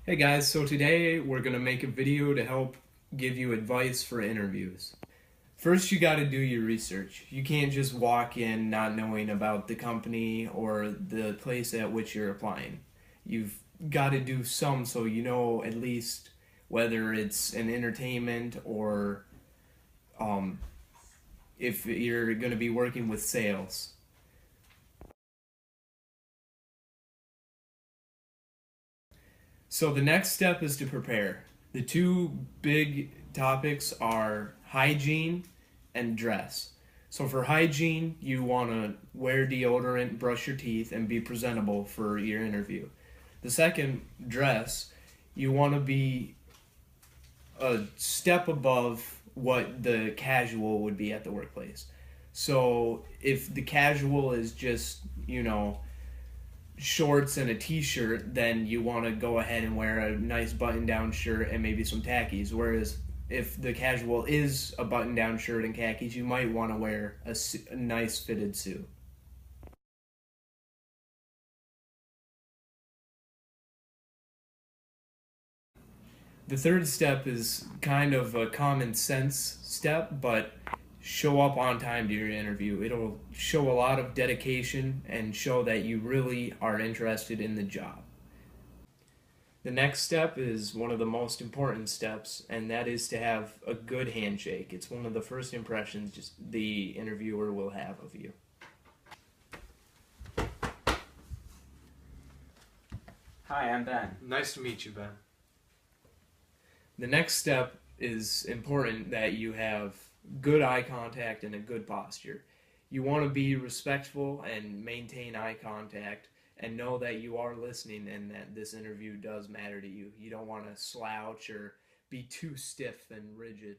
Hey guys, so today we're going to make a video to help give you advice for interviews. First, you got to do your research. You can't just walk in not knowing about the company or the place at which you're applying. You've got to do some so you know at least whether it's an entertainment or if you're going to be working with sales. So the next step is to prepare. The two big topics are hygiene and dress. So for hygiene, you want to wear deodorant, brush your teeth, and be presentable for your interview. The second, dress, you want to be a step above what the casual would be at the workplace. So if the casual is just, shorts and a t-shirt, then you want to go ahead and wear a nice button-down shirt and maybe some khakis. Whereas if the casual is a button-down shirt and khakis, you might want to wear a nice fitted suit. The third step is kind of a common sense step, but show up on time to your interview. It'll show a lot of dedication and show that you really are interested in the job. The next step is one of the most important steps, and that is to have a good handshake. It's one of the first impressions the interviewer will have of you. Hi, I'm Ben. Nice to meet you, Ben. The next step is important that you have good eye contact and a good posture. You want to be respectful and maintain eye contact and know that you are listening and that this interview does matter to you. You don't want to slouch or be too stiff and rigid,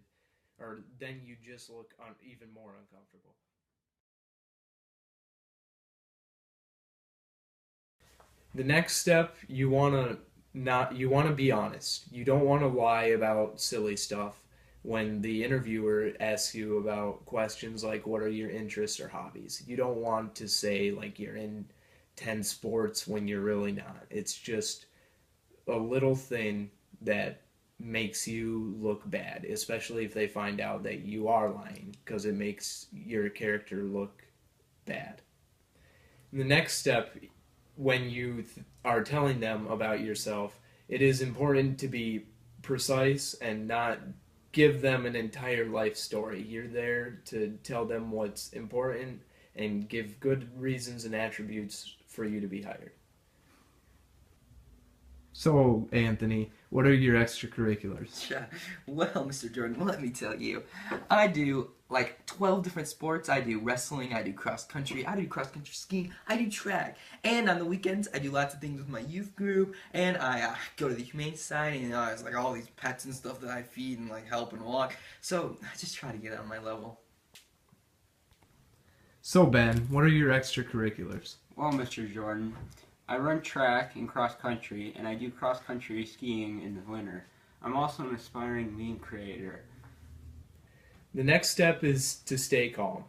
or then you just look even more uncomfortable. The next step, you want to be honest. You don't want to lie about silly stuff when the interviewer asks you about questions like what are your interests or hobbies. You don't want to say like you're in 10 sports when you're really not. It's just a little thing that makes you look bad, especially if they find out that you are lying, because it makes your character look bad. The next step, when you are telling them about yourself, it is important to be precise and not give them an entire life story. You're there to tell them what's important and give good reasons and attributes for you to be hired. So, Anthony, what are your extracurriculars? Yeah. Well, Mr. Jordan, let me tell you. I do like 12 different sports. I do wrestling, I do cross country skiing, I do track. And on the weekends, I do lots of things with my youth group, and I go to the Humane Society, and there's like all these pets and stuff that I feed and like help and walk. So I just try to get on my level. So, Ben, what are your extracurriculars? Well, Mr. Jordan, I run track and cross country, and I do cross country skiing in the winter. I'm also an aspiring meme creator. The next step is to stay calm.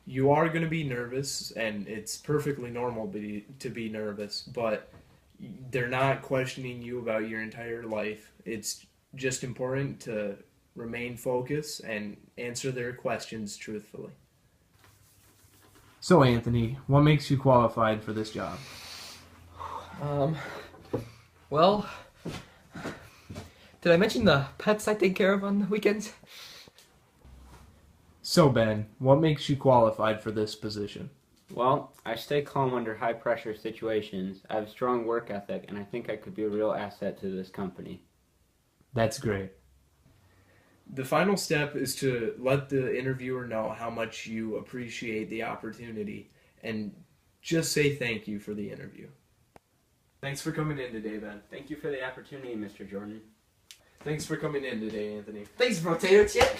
You are going to be nervous, and it's perfectly normal to be nervous, but they're not questioning you about your entire life. It's just important to remain focused and answer their questions truthfully. So, Anthony, what makes you qualified for this job? Well, did I mention the pets I take care of on the weekends? So, Ben, what makes you qualified for this position? Well, I stay calm under high-pressure situations, I have a strong work ethic, and I think I could be a real asset to this company. That's great. The final step is to let the interviewer know how much you appreciate the opportunity and just say thank you for the interview. Thanks for coming in today, Ben. Thank you for the opportunity, Mr. Jordan. Thanks for coming in today, Anthony. Thanks, potato chip.